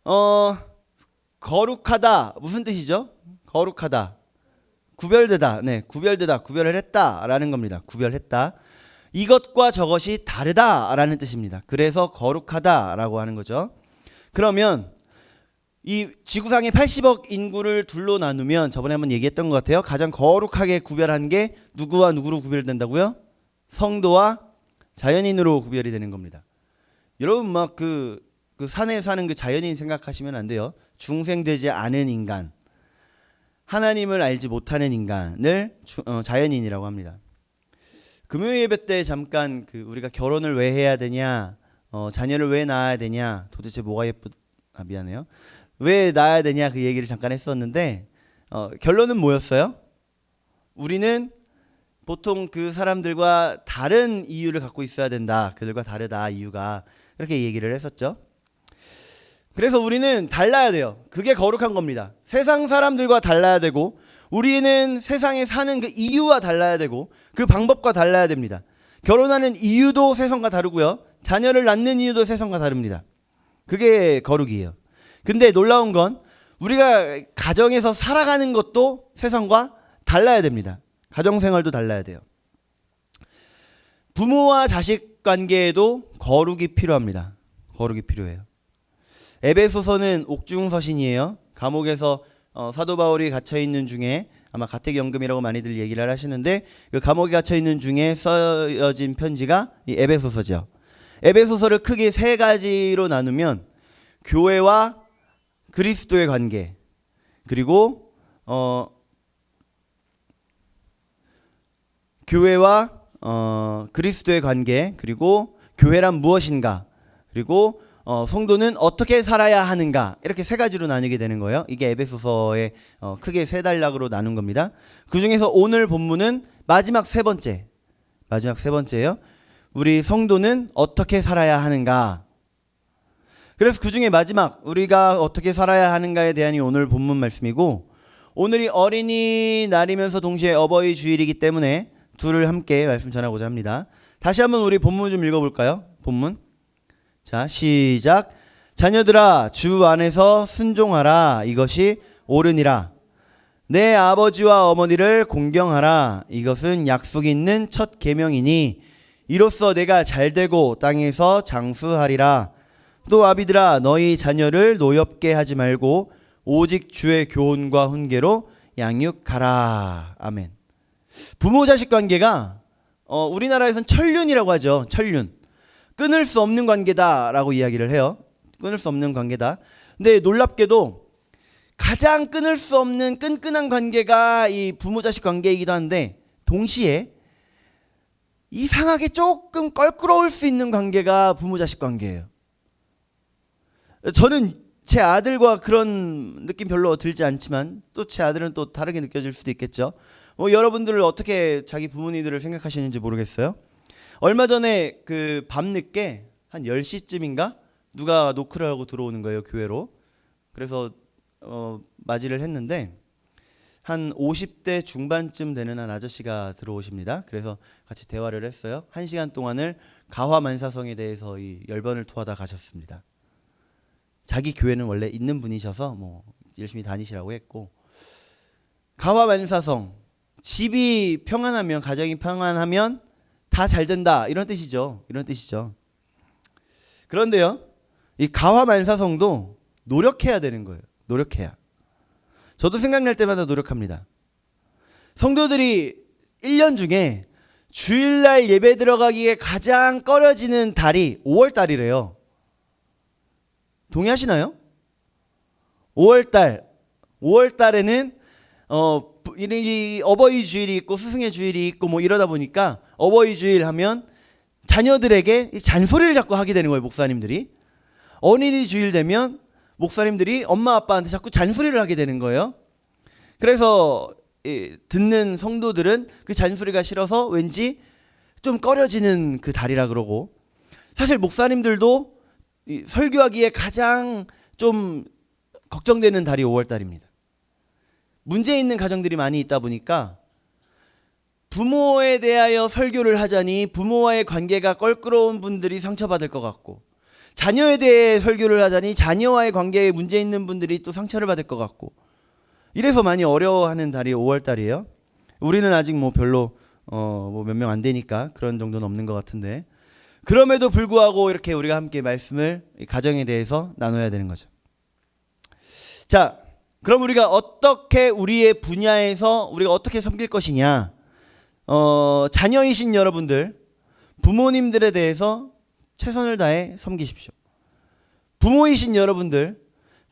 어, 거룩하다 무슨 뜻이죠? 거룩하다. 구별되다. 네, 구별되다. 구별을 했다라는 겁니다. 구별했다. 이것과 저것이 다르다라는 뜻입니다. 그래서 거룩하다라고 하는 거죠. 그러면 이 지구상의 80억 인구를 둘로 나누면 저번에 한번 얘기했던 것 같아요. 가장 거룩하게 구별한 게 누구와 누구로 구별된다고요? 성도와 자연인으로 구별이 되는 겁니다. 여러분 막 그 산에 사는 그 자연인 생각하시면 안 돼요. 중생되지 않은 인간, 하나님을 알지 못하는 인간을 자연인이라고 합니다. 금요 예배 때 잠깐 우리가 결혼을 왜 해야 되냐, 자녀를 왜 낳아야 되냐, 도대체 뭐가 미안해요. 왜 낳아야 되냐 그 얘기를 잠깐 했었는데 결론은 뭐였어요? 우리는 보통 그 사람들과 다른 이유를 갖고 있어야 된다. 그들과 다르다 이유가. 이렇게 얘기를 했었죠. 그래서 우리는 달라야 돼요. 그게 거룩한 겁니다. 세상 사람들과 달라야 되고 우리는 세상에 사는 그 이유와 달라야 되고 그 방법과 달라야 됩니다. 결혼하는 이유도 세상과 다르고요. 자녀를 낳는 이유도 세상과 다릅니다. 그게 거룩이에요. 근데 놀라운 건 우리가 가정에서 살아가는 것도 세상과 달라야 됩니다. 가정생활도 달라야 돼요. 부모와 자식 관계에도 거룩이 필요합니다. 거룩이 필요해요. 에베소서는 옥중서신이에요. 감옥에서 사도 바울이 갇혀 있는 중에 아마 가택연금이라고 많이들 얘기를 하시는데 그 감옥에 갇혀 있는 중에 써진 편지가 이 에베소서죠. 에베소서를 크게 세 가지로 나누면 교회와 그리스도의 관계, 그리고 교회와 그리스도의 관계, 그리고 교회란 무엇인가, 그리고 성도는 어떻게 살아야 하는가, 이렇게 세 가지로 나뉘게 되는 거예요. 이게 에베소서의 크게 세 단락으로 나눈 겁니다. 그 중에서 오늘 본문은 마지막 세 번째예요. 우리 성도는 어떻게 살아야 하는가. 그래서 그 중에 마지막 우리가 어떻게 살아야 하는가에 대한 이 오늘 본문 말씀이고, 오늘이 어린이날이면서 동시에 어버이 주일이기 때문에 둘을 함께 말씀 전하고자 합니다. 다시 한번 우리 본문 좀 읽어볼까요? 본문. 자, 시작. 자녀들아, 주 안에서 순종하라. 이것이 옳으니라. 내 아버지와 어머니를 공경하라. 이것은 약속이 있는 첫 계명이니 이로써 내가 잘되고 땅에서 장수하리라. 또 아비들아, 너희 자녀를 노엽게 하지 말고 오직 주의 교훈과 훈계로 양육하라. 아멘. 부모 자식 관계가 우리나라에선 천륜이라고 하죠. 천륜. 끊을 수 없는 관계다라고 이야기를 해요. 끊을 수 없는 관계다. 근데 놀랍게도 가장 끊을 수 없는 끈끈한 관계가 이 부모 자식 관계이기도 한데, 동시에 이상하게 조금 껄끄러울 수 있는 관계가 부모 자식 관계예요. 저는 제 아들과 그런 느낌 별로 들지 않지만 또 제 아들은 또 다르게 느껴질 수도 있겠죠. 여러분들을 어떻게 자기 부모님들을 생각하시는지 모르겠어요. 얼마 전에 그 밤늦게 한 10시쯤인가 누가 노크를 하고 들어오는 거예요, 교회로. 그래서 맞이를 했는데 한 50대 중반쯤 되는 한 아저씨가 들어오십니다. 그래서 같이 대화를 했어요. 1시간 동안을 가화만사성에 대해서 이 열변을 토하다 가셨습니다. 자기 교회는 원래 있는 분이셔서 열심히 다니시라고 했고, 가화만사성, 집이 평안하면, 가정이 평안하면 다 잘 된다, 이런 뜻이죠. 그런데요, 이 가화만사성도 노력해야 되는 거예요. 노력해야. 저도 생각날 때마다 노력합니다. 성도들이 1년 중에 주일날 예배 들어가기에 가장 꺼려지는 달이 5월달이래요. 동의하시나요? 5월달에는 이 어버이 주일이 있고 스승의 주일이 있고 이러다 보니까 어버이 주일 하면 자녀들에게 잔소리를 자꾸 하게 되는 거예요, 목사님들이. 어린이 주일 되면 목사님들이 엄마 아빠한테 자꾸 잔소리를 하게 되는 거예요. 그래서 듣는 성도들은 그 잔소리가 싫어서 왠지 좀 꺼려지는 그 달이라 그러고, 사실 목사님들도 설교하기에 가장 좀 걱정되는 달이 5월달입니다. 문제 있는 가정들이 많이 있다 보니까 부모에 대하여 설교를 하자니 부모와의 관계가 껄끄러운 분들이 상처받을 것 같고, 자녀에 대해 설교를 하자니 자녀와의 관계에 문제 있는 분들이 또 상처를 받을 것 같고, 이래서 많이 어려워하는 달이 5월 달이에요. 우리는 아직 뭐 별로 뭐 몇 명 안 되니까 그런 정도는 없는 것 같은데, 그럼에도 불구하고 이렇게 우리가 함께 말씀을 가정에 대해서 나눠야 되는 거죠. 자, 그럼 우리가 어떻게 우리의 분야에서 우리가 어떻게 섬길 것이냐? 자녀이신 여러분들, 부모님들에 대해서 최선을 다해 섬기십시오. 부모이신 여러분들,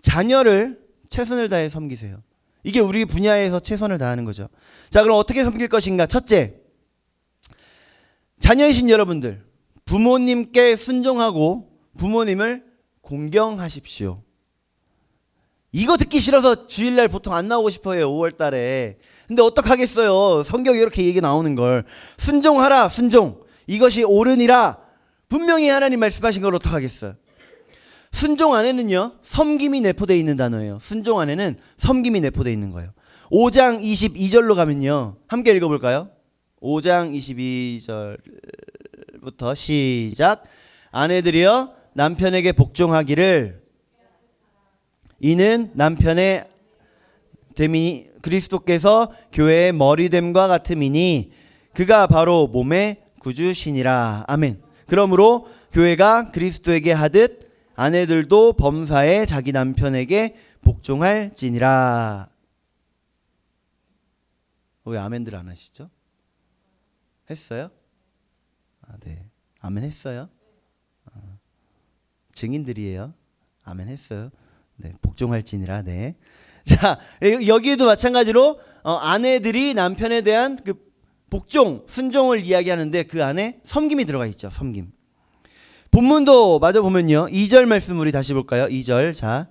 자녀를 최선을 다해 섬기세요. 이게 우리 분야에서 최선을 다하는 거죠. 자, 그럼 어떻게 섬길 것인가? 첫째, 자녀이신 여러분들, 부모님께 순종하고 부모님을 공경하십시오. 이거 듣기 싫어서 주일날 보통 안 나오고 싶어요, 5월 달에. 근데 어떡하겠어요. 성경에 이렇게 얘기 나오는 걸. 순종하라, 순종. 이것이 옳으니라. 분명히 하나님 말씀하신 걸 어떡하겠어요. 순종 안에는요, 섬김이 내포되어 있는 단어예요. 순종 안에는 섬김이 내포되어 있는 거예요. 5장 22절로 가면요, 함께 읽어볼까요? 5장 22절부터 시작. 아내들이여 남편에게 복종하기를, 이는 남편의 됨이 그리스도께서 교회의 머리됨과 같음이니 그가 바로 몸의 구주시니라. 아멘. 그러므로 교회가 그리스도에게 하듯 아내들도 범사에 자기 남편에게 복종할지니라. 왜 아멘들 안 하시죠? 했어요? 네. 아멘 했어요? 증인들이에요. 아멘 했어요. 네. 복종할지니라. 네. 자, 여기에도 마찬가지로 아내들이 남편에 대한 그 복종, 순종을 이야기하는데 그 안에 섬김이 들어가 있죠. 섬김. 본문도 마저 보면요, 2절 말씀 우리 다시 볼까요? 2절. 자,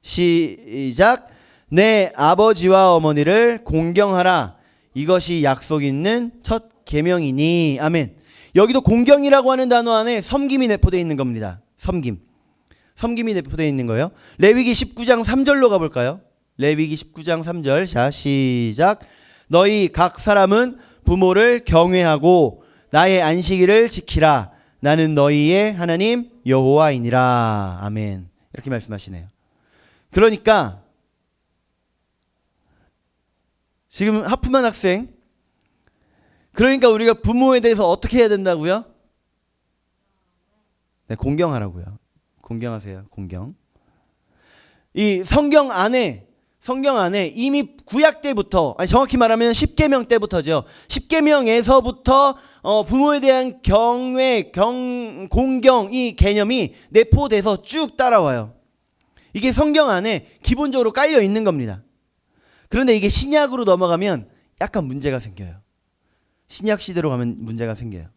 시작. 내 아버지와 어머니를 공경하라. 이것이 약속 있는 첫 계명이니. 아멘. 여기도 공경이라고 하는 단어 안에 섬김이 내포되어 있는 겁니다. 섬김이 내포되어 있는 거예요. 레위기 19장 3절로 가볼까요? 레위기 19장 3절. 자, 시작. 너희 각 사람은 부모를 경외하고 나의 안식일을 지키라. 나는 너희의 하나님 여호와이니라. 아멘. 이렇게 말씀하시네요. 그러니까 지금 하프만 학생, 그러니까 우리가 부모에 대해서 어떻게 해야 된다고요? 네, 공경하라고요. 공경하세요. 공경. 이 성경 안에 이미 구약 때부터, 아니 정확히 말하면 10계명 때부터죠. 10계명에서부터 부모에 대한 경외, 공경, 이 개념이 내포돼서 쭉 따라와요. 이게 성경 안에 기본적으로 깔려 있는 겁니다. 그런데 이게 신약으로 넘어가면 약간 문제가 생겨요. 신약 시대로 가면 문제가 생겨요.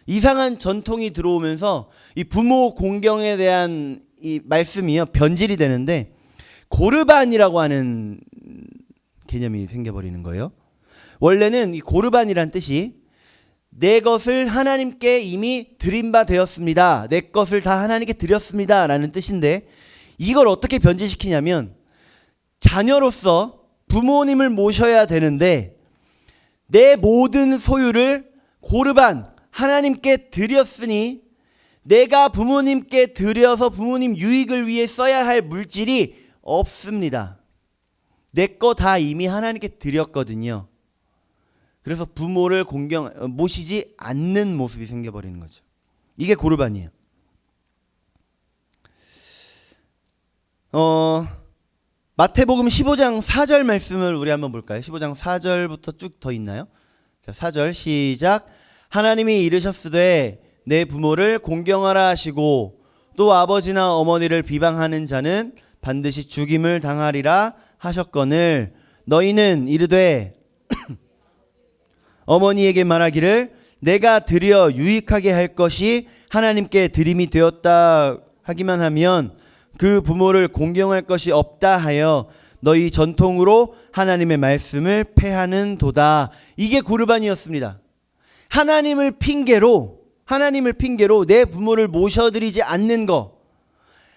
이상한 전통이 들어오면서 이 부모 공경에 대한 이 말씀이요, 변질이 되는데 고르반이라고 하는 개념이 생겨버리는 거예요. 원래는 이 고르반이란 뜻이 내 것을 하나님께 이미 드린 바 되었습니다. 내 것을 다 하나님께 드렸습니다. 라는 뜻인데, 이걸 어떻게 변질시키냐면 자녀로서 부모님을 모셔야 되는데 내 모든 소유를 고르반, 하나님께 드렸으니 내가 부모님께 드려서 부모님 유익을 위해 써야 할 물질이 없습니다. 내 거 다 이미 하나님께 드렸거든요. 그래서 부모를 모시지 않는 모습이 생겨버리는 거죠. 이게 고르반이에요. 마태복음 15장 4절 말씀을 우리 한번 볼까요? 15장 4절부터 쭉 더 있나요? 자, 4절 시작. 하나님이 이르셨으되 내 부모를 공경하라 하시고 또 아버지나 어머니를 비방하는 자는 반드시 죽임을 당하리라 하셨거늘 너희는 이르되 어머니에게 말하기를 내가 드려 유익하게 할 것이 하나님께 드림이 되었다 하기만 하면 그 부모를 공경할 것이 없다 하여 너희 전통으로 하나님의 말씀을 패하는 도다. 이게 고르반이었습니다. 하나님을 핑계로 내 부모를 모셔드리지 않는 거,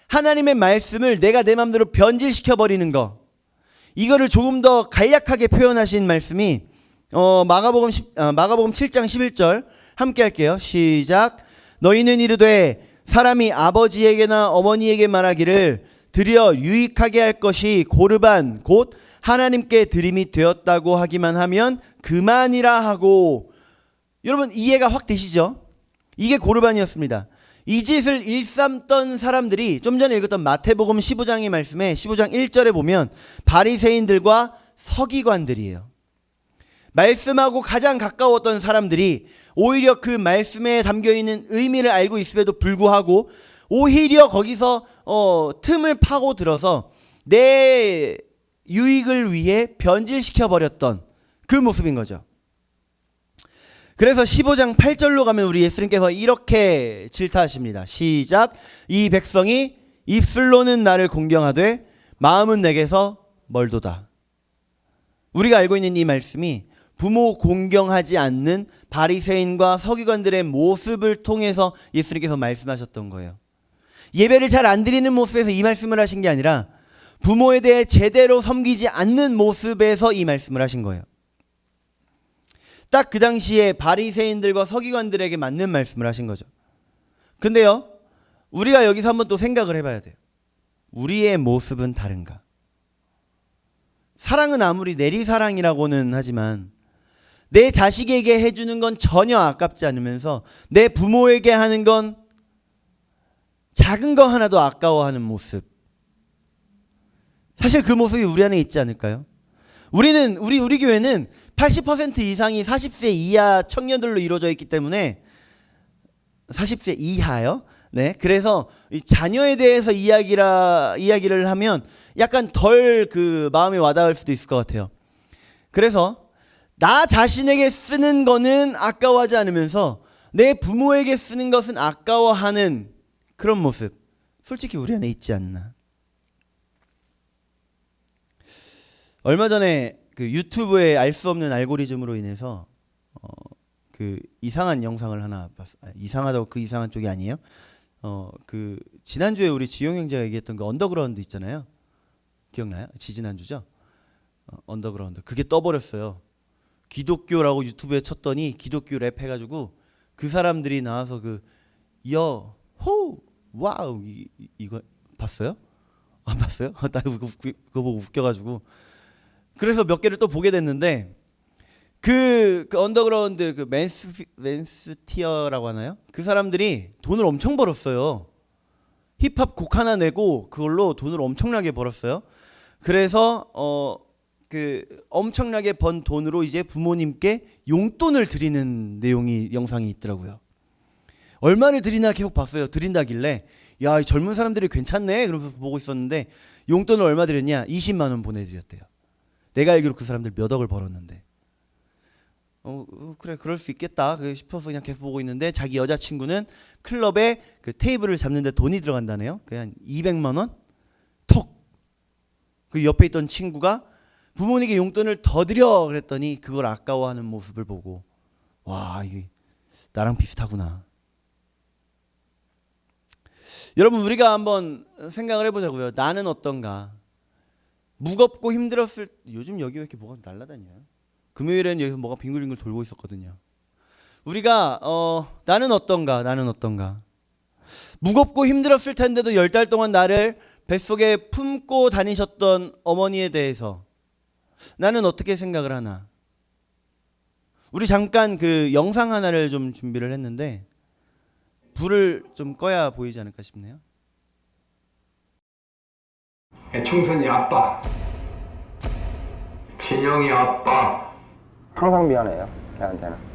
하나님의 말씀을 내가 내 마음대로 변질시켜버리는 거, 이거를 조금 더 간략하게 표현하신 말씀이 마가복음 7장 11절 함께 할게요. 시작. 너희는 이르되 사람이 아버지에게나 어머니에게 말하기를 드려 유익하게 할 것이 고르반 곧 하나님께 드림이 되었다고 하기만 하면 그만이라 하고. 여러분 이해가 확 되시죠? 이게 고르반이었습니다. 이 짓을 일삼던 사람들이 좀 전에 읽었던 마태복음 15장의 말씀에 15장 1절에 보면 바리새인들과 서기관들이에요. 말씀하고 가장 가까웠던 사람들이 오히려 그 말씀에 담겨있는 의미를 알고 있음에도 불구하고 오히려 거기서 틈을 파고 들어서 내 유익을 위해 변질시켜 버렸던 그 모습인 거죠. 그래서 15장 8절로 가면 우리 예수님께서 이렇게 질타하십니다. 시작. 이 백성이 입술로는 나를 공경하되 마음은 내게서 멀도다. 우리가 알고 있는 이 말씀이 부모 공경하지 않는 바리새인과 서기관들의 모습을 통해서 예수님께서 말씀하셨던 거예요. 예배를 잘 안 드리는 모습에서 이 말씀을 하신 게 아니라 부모에 대해 제대로 섬기지 않는 모습에서 이 말씀을 하신 거예요. 딱 그 당시에 바리새인들과 서기관들에게 맞는 말씀을 하신 거죠. 근데요, 우리가 여기서 한번 또 생각을 해봐야 돼요. 우리의 모습은 다른가? 사랑은 아무리 내리사랑이라고는 하지만 내 자식에게 해주는 건 전혀 아깝지 않으면서 내 부모에게 하는 건 작은 거 하나도 아까워하는 모습. 사실 그 모습이 우리 안에 있지 않을까요? 우리 교회는 80% 이상이 40세 이하 청년들로 이루어져 있기 때문에 40세 이하요? 네. 그래서 이 자녀에 대해서 이야기를 하면 약간 덜 그 마음에 와닿을 수도 있을 것 같아요. 그래서 나 자신에게 쓰는 거는 아까워하지 않으면서 내 부모에게 쓰는 것은 아까워하는 그런 모습. 솔직히 우리 안에 있지 않나. 얼마 전에 그 유튜브에 알 수 없는 알고리즘으로 인해서 그 이상한 영상을 하나 봤어요. 이상하다고 그 이상한 쪽이 아니에요. 그 지난주에 우리 지용 형제가 얘기했던 그 언더그라운드 있잖아요. 기억나요? 지지난주죠? 언더그라운드. 그게 떠버렸어요. 기독교라고 유튜브에 쳤더니 기독교 랩 해가지고 그 사람들이 나와서 그 호 와우 이거 봤어요? 안 봤어요? 나 그거 보고 웃겨가지고 그래서 몇 개를 또 보게 됐는데 그 언더그라운드 그 맨스티어라고 하나요? 그 사람들이 돈을 엄청 벌었어요. 힙합 곡 하나 내고 그걸로 돈을 엄청나게 벌었어요. 그래서 그 엄청나게 번 돈으로 이제 부모님께 용돈을 드리는 영상이 있더라고요. 얼마를 드리나 계속 봤어요. 드린다길래 야, 이 젊은 사람들이 괜찮네. 그러면서 보고 있었는데 용돈을 얼마 드렸냐? 20만 원 보내드렸대요. 내가 알기로 그 사람들 몇 억을 벌었는데 그래 그럴 수 있겠다 싶어서 그냥 계속 보고 있는데 자기 여자친구는 클럽에 그 테이블을 잡는데 돈이 들어간다네요. 그냥 200만 원? 톡! 그 옆에 있던 친구가 부모님께 용돈을 더 드려 그랬더니 그걸 아까워하는 모습을 보고 와 이게 나랑 비슷하구나. 여러분 우리가 한번 생각을 해보자고요. 나는 어떤가? 무겁고 힘들었을 요즘 여기 왜 이렇게 뭐가 날라다녀? 금요일에는 여기서 뭐가 빙글빙글 돌고 있었거든요. 우리가 나는 어떤가? 무겁고 힘들었을 텐데도 10달 동안 나를 뱃속에 품고 다니셨던 어머니에 대해서 나는 어떻게 생각을 하나? 우리 잠깐 그 영상 하나를 좀 준비를 했는데 불을 좀 꺼야 보이지 않을까 싶네요. 총선이 아빠, 진영이 아빠. 항상 미안해요, 걔한테는.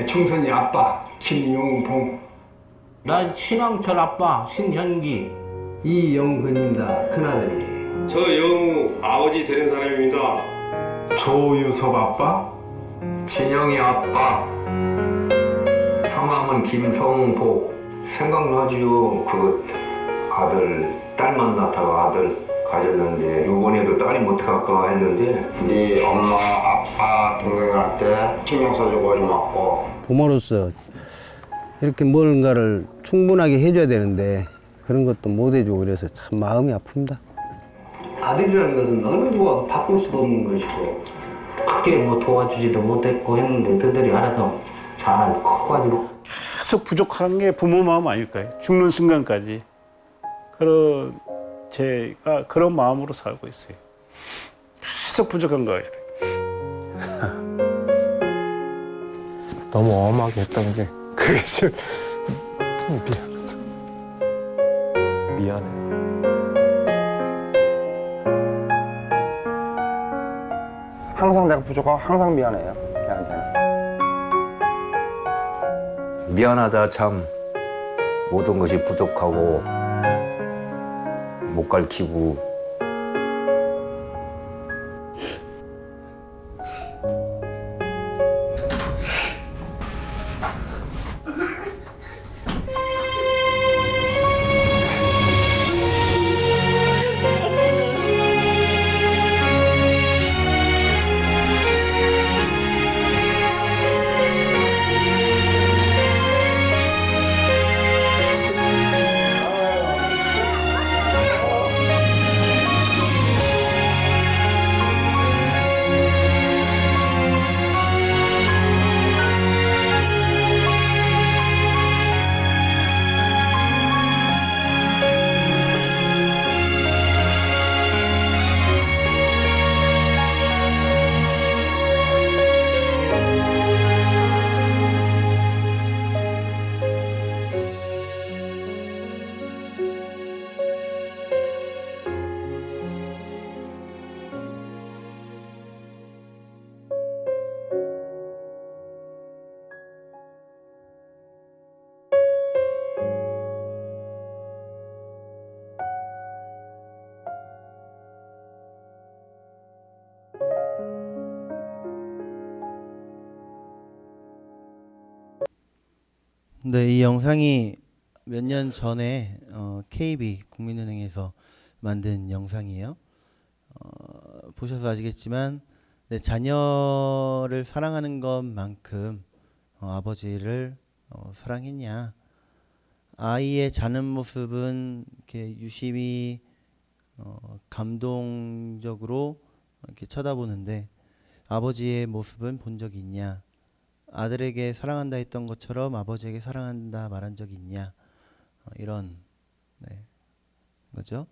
총선이 아빠 김용봉. 난 신왕철 아빠 신현기. 이영근입니다. 큰아들이. 저 영우 아버지 되는 사람입니다. 조유섭 아빠. 진영이 아빠. 성함은 김성복. 생각나지요. 그 아들 딸 만나다가 아들 가졌는데 요번에도 딸이 못할까 했는데 네 엄마, 아빠, 동생한테 신경 써주고 고맙고. 부모로서 이렇게 뭔가를 충분하게 해줘야 되는데 그런 것도 못 해주고 그래서 참 마음이 아픕니다. 아들이라는 것은 어느 누가 바꿀 수도 없는 것이고 크게 뭐 도와주지도 못했고 했는데 그들이 알아서 잘 커가지고 계속 부족한 게 부모 마음 아닐까요? 죽는 순간까지 그런 제가 그런 마음으로 살고 있어요. 계속 부족한 거예요. 너무 엄하게 했던 게 그게 좀 미안하다. 미안해요. 항상 내가 부족하고 항상 미안해요. 걔한테는. 미안하다 참 모든 것이 부족하고 못 가르치고 네, 이 영상이 몇 년 전에 KB 국민은행에서 만든 영상이에요. 보셔서 아시겠지만 네, 자녀를 사랑하는 것만큼 아버지를 사랑했냐? 아이의 자는 모습은 이렇게 유심히 감동적으로 이렇게 쳐다보는데 아버지의 모습은 본 적이 있냐? 아들에게 사랑한다 했던 것처럼 아버지에게 사랑한다 말한 적이 있냐? 이런 거죠.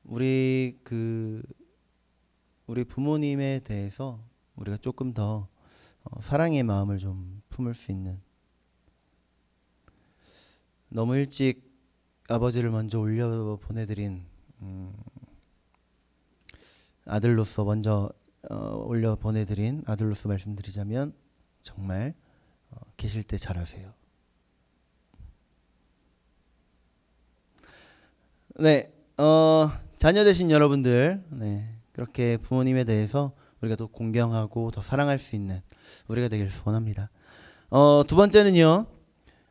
우리 부모님에 대해서 우리가 조금 더 사랑의 마음을 좀 품을 수 있는, 너무 일찍 아버지를 먼저 올려 보내드린 아들로서 먼저 올려 보내드린 아들로서 말씀드리자면 정말 계실 때 잘하세요. 네, 자녀 되신 여러분들, 네, 그렇게 부모님에 대해서 우리가 더 공경하고 더 사랑할 수 있는 우리가 되길 소원합니다. 두 번째는요,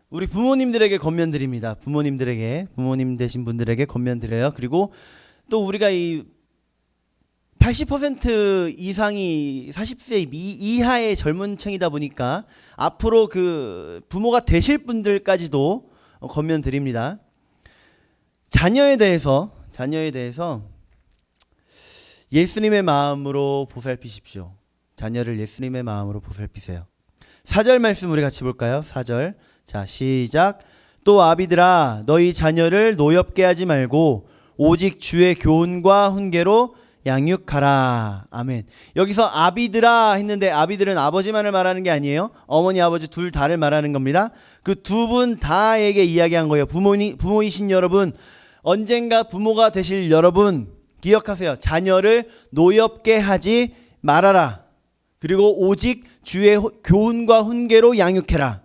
우리 부모님들에게 권면드립니다. 부모님 되신 분들에게 권면드려요. 그리고 또 우리가 이 80% 이상이 40세 이하의 젊은 층이다 보니까 앞으로 그 부모가 되실 분들까지도 권면드립니다. 자녀에 대해서 예수님의 마음으로 보살피십시오. 자녀를 예수님의 마음으로 보살피세요. 4절 말씀 우리 같이 볼까요? 4절. 자, 시작. 또 아비들아 너희 자녀를 노엽게 하지 말고 오직 주의 교훈과 훈계로 양육하라. 아멘. 여기서 아비들아 했는데 아비들은 아버지만을 말하는 게 아니에요. 어머니 아버지 둘 다를 말하는 겁니다. 그 두 분 다에게 이야기한 거예요. 부모이신 여러분, 언젠가 부모가 되실 여러분 기억하세요. 자녀를 노엽게 하지 말아라. 그리고 오직 주의 교훈과 훈계로 양육해라.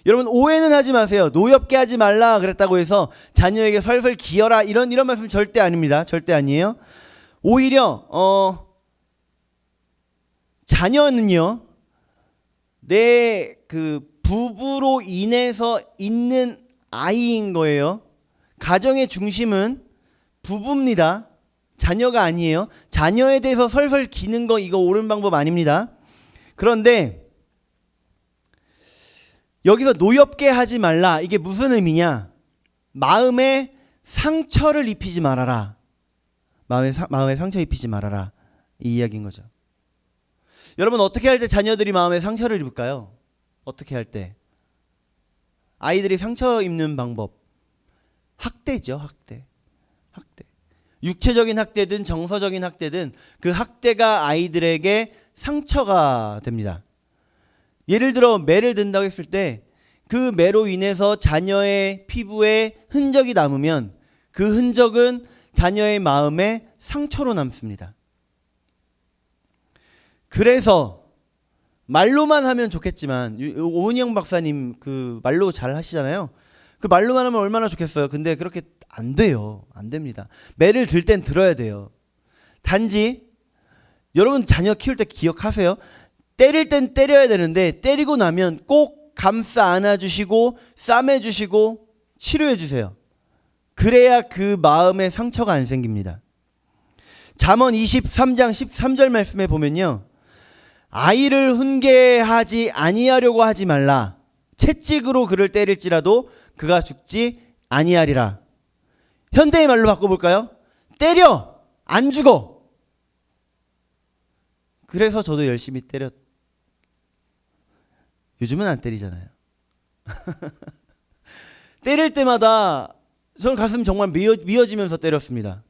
여러분 오해는 하지 마세요. 노엽게 하지 말라 그랬다고 해서 자녀에게 설설 기어라 이런 말씀 절대 아닙니다. 절대 아니에요. 오히려 자녀는요 내 그 부부로 인해서 있는 아이인 거예요. 가정의 중심은 부부입니다. 자녀가 아니에요. 자녀에 대해서 설설 기는 거 이거 옳은 방법 아닙니다. 그런데 여기서 노엽게 하지 말라. 이게 무슨 의미냐? 마음에 상처를 입히지 말아라. 마음에 상처 입히지 말아라. 이 이야기인 거죠. 여러분 어떻게 할 때 자녀들이 마음에 상처를 입을까요? 어떻게 할 때? 아이들이 상처 입는 방법. 학대죠, 학대. 육체적인 학대든 정서적인 학대든 그 학대가 아이들에게 상처가 됩니다. 예를 들어 매를 든다고 했을 때 그 매로 인해서 자녀의 피부에 흔적이 남으면 그 흔적은 자녀의 마음에 상처로 남습니다. 그래서 말로만 하면 좋겠지만 오은영 박사님 그 말로 잘 하시잖아요. 그 말로만 하면 얼마나 좋겠어요. 근데 그렇게 안 돼요. 안 됩니다. 매를 들 땐 들어야 돼요. 단지 여러분 자녀 키울 때 기억하세요. 때릴 땐 때려야 되는데 때리고 나면 꼭 감싸 안아주시고 싸매주시고 치료해주세요. 그래야 그 마음에 상처가 안 생깁니다. 잠언 23장 13절 말씀에 보면요. 아이를 훈계하지 아니하려고 하지 말라. 채찍으로 그를 때릴지라도 그가 죽지 아니하리라. 현대의 말로 바꿔볼까요? 때려! 안 죽어! 그래서 저도 열심히 요즘은 안 때리잖아요. 때릴 때마다 저는 가슴 정말 미어지면서 때렸습니다.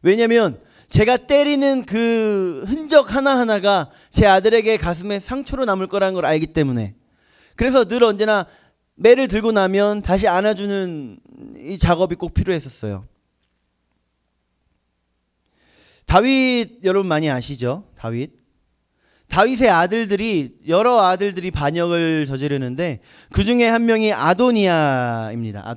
왜냐하면 제가 때리는 그 흔적 하나하나가 제 아들에게 가슴에 상처로 남을 거라는 걸 알기 때문에. 그래서 늘 언제나 매를 들고 나면 다시 안아주는 이 작업이 꼭 필요했었어요. 다윗 여러분 많이 아시죠? 다윗의 아들들이 여러 아들들이 반역을 저지르는데 그 중에 한 명이 아도니아입니다.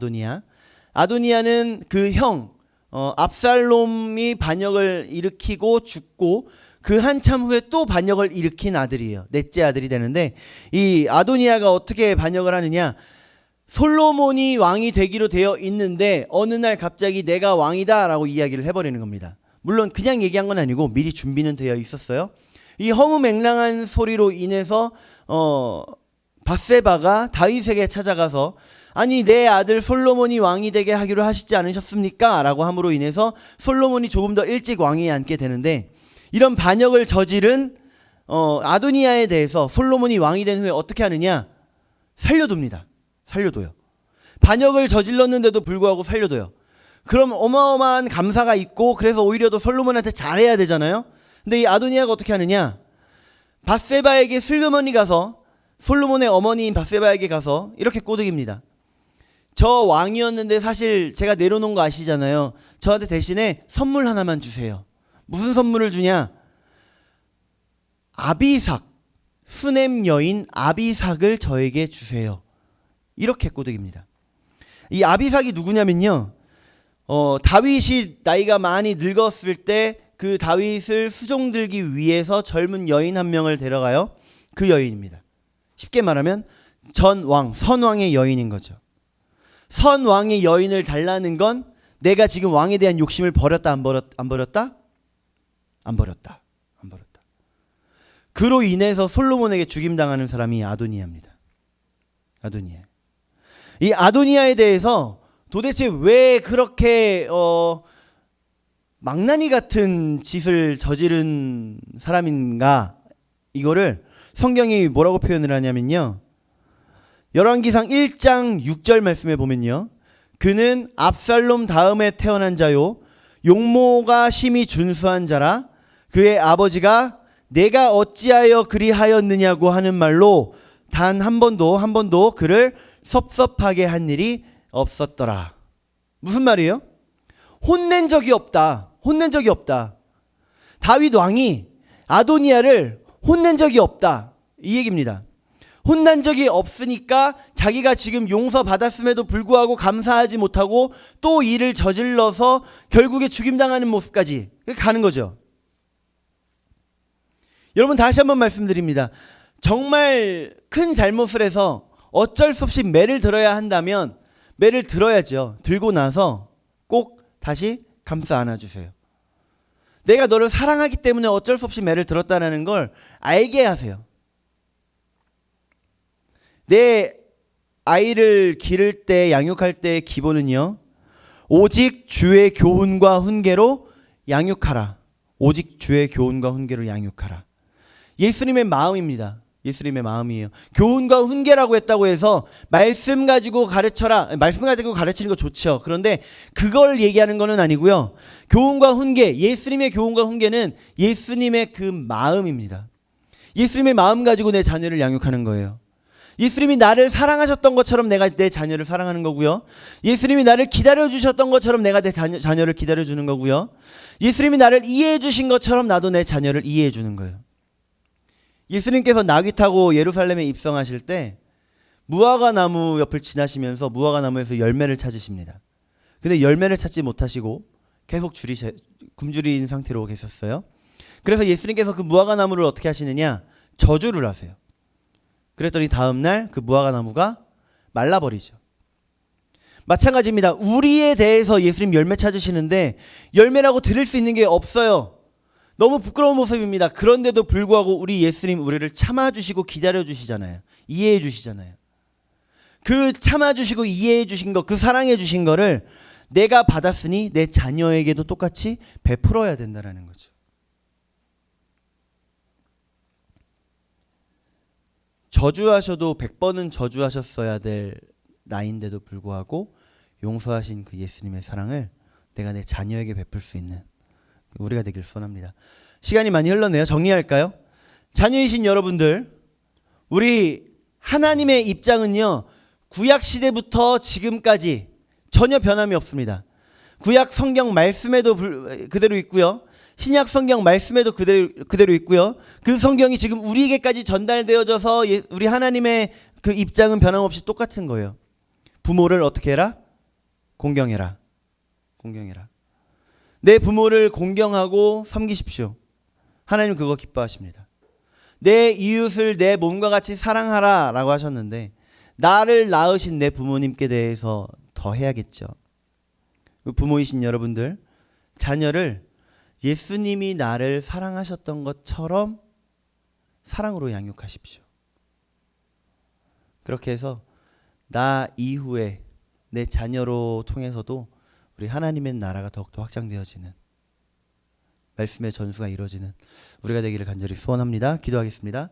아도니아는 그 형 압살롬이 반역을 일으키고 죽고 그 한참 후에 또 반역을 일으킨 아들이에요. 넷째 아들이 되는데 이 아도니아가 어떻게 반역을 하느냐? 솔로몬이 왕이 되기로 되어 있는데 어느 날 갑자기 내가 왕이다라고 이야기를 해버리는 겁니다. 물론 그냥 얘기한 건 아니고 미리 준비는 되어 있었어요. 이 허무맹랑한 소리로 인해서 밧세바가 다윗에게 찾아가서 아니 내 아들 솔로몬이 왕이 되게 하기로 하시지 않으셨습니까? 라고 함으로 인해서 솔로몬이 조금 더 일찍 왕위에 앉게 되는데 이런 반역을 저지른 아도니아에 대해서 솔로몬이 왕이 된 후에 어떻게 하느냐? 살려둡니다. 살려둬요. 반역을 저질렀는데도 불구하고 살려둬요. 그럼 어마어마한 감사가 있고 그래서 오히려 더 솔로몬한테 잘해야 되잖아요. 근데 이 아도니아가 어떻게 하느냐? 밧세바에게 슬그머니 가서 솔로몬의 어머니인 밧세바에게 가서 이렇게 꼬드깁니다. 저 왕이었는데 사실 제가 내려놓은 거 아시잖아요. 저한테 대신에 선물 하나만 주세요. 무슨 선물을 주냐? 아비삭, 수넴 여인 아비삭을 저에게 주세요. 이렇게 꼬드깁니다. 이 아비삭이 누구냐면요. 다윗이 나이가 많이 늙었을 때 그 다윗을 수종들기 위해서 젊은 여인 한 명을 데려가요. 그 여인입니다. 쉽게 말하면 전왕, 선왕의 여인인 거죠. 선왕의 여인을 달라는 건 내가 지금 왕에 대한 욕심을 버렸다 안 버렸다? 안 버렸다. 그로 인해서 솔로몬에게 죽임당하는 사람이 아도니아입니다. 아도니아. 이 아도니아에 대해서 도대체 왜 그렇게 망나니 같은 짓을 저지른 사람인가? 이거를 성경이 뭐라고 표현을 하냐면요. 열왕기상 1장 6절 말씀에 보면요. 그는 압살롬 다음에 태어난 자요. 용모가 심히 준수한 자라. 그의 아버지가 내가 어찌하여 그리하였느냐고 하는 말로 단 한 번도 그를 섭섭하게 한 일이 없었더라. 무슨 말이에요? 혼낸 적이 없다. 다윗 왕이 아도니아를 혼낸 적이 없다. 이 얘기입니다. 혼난 적이 없으니까 자기가 지금 용서받았음에도 불구하고 감사하지 못하고 또 일을 저질러서 결국에 죽임당하는 모습까지 가는 거죠. 여러분 다시 한번 말씀드립니다. 정말 큰 잘못을 해서 어쩔 수 없이 매를 들어야 한다면 매를 들어야죠. 들고 나서 꼭 다시 감싸 안아주세요. 내가 너를 사랑하기 때문에 어쩔 수 없이 매를 들었다는 걸 알게 하세요. 내 아이를 기를 때, 양육할 때의 기본은요, 오직 주의 교훈과 훈계로 양육하라. 오직 주의 교훈과 훈계로 양육하라. 예수님의 마음입니다. 예수님의 마음이에요. 교훈과 훈계라고 했다고 해서 말씀 가지고 가르쳐라. 말씀 가지고 가르치는 거 좋죠. 그런데 그걸 얘기하는 거는 아니고요. 교훈과 훈계, 예수님의 교훈과 훈계는 예수님의 그 마음입니다. 예수님의 마음 가지고 내 자녀를 양육하는 거예요. 예수님이 나를 사랑하셨던 것처럼 내가 내 자녀를 사랑하는 거고요. 예수님이 나를 기다려주셨던 것처럼 내가 내 자녀를 기다려주는 거고요. 예수님이 나를 이해해 주신 것처럼 나도 내 자녀를 이해해 주는 거예요. 예수님께서 나귀 타고 예루살렘에 입성하실 때 무화과 나무 옆을 지나시면서 무화과 나무에서 열매를 찾으십니다. 근데 열매를 찾지 못하시고 계속 굶주린 상태로 계셨어요. 그래서 예수님께서 그 무화과 나무를 어떻게 하시느냐? 저주를 하세요. 그랬더니 다음날 그 무화과 나무가 말라버리죠. 마찬가지입니다. 우리에 대해서 예수님 열매 찾으시는데 열매라고 들을 수 있는 게 없어요. 너무 부끄러운 모습입니다. 그런데도 불구하고 우리 예수님 우리를 참아주시고 기다려주시잖아요. 이해해주시잖아요. 그 참아주시고 이해해주신 거, 그 사랑해주신 거를 내가 받았으니 내 자녀에게도 똑같이 베풀어야 된다는 거죠. 저주하셔도 100번은 저주하셨어야 될 나이인데도 불구하고 용서하신 그 예수님의 사랑을 내가 내 자녀에게 베풀 수 있는 우리가 되길 소원합니다. 시간이 많이 흘렀네요. 정리할까요? 자녀이신 여러분들, 우리 하나님의 입장은요, 구약 시대부터 지금까지 전혀 변함이 없습니다. 구약 성경 말씀에도 그대로 있고요. 신약 성경 말씀에도 그대로 있고요. 그 성경이 지금 우리에게까지 전달되어져서 우리 하나님의 그 입장은 변함없이 똑같은 거예요. 부모를 어떻게 해라? 공경해라. 공경해라. 내 부모를 공경하고 섬기십시오. 하나님 그거 기뻐하십니다. 내 이웃을 내 몸과 같이 사랑하라 라고 하셨는데 나를 낳으신 내 부모님께 대해서 더 해야겠죠. 부모이신 여러분들, 자녀를 예수님이 나를 사랑하셨던 것처럼 사랑으로 양육하십시오. 그렇게 해서 나 이후에 내 자녀로 통해서도 우리 하나님의 나라가 더욱더 확장되어지는, 말씀의 전수가 이루어지는 우리가 되기를 간절히 소원합니다. 기도하겠습니다.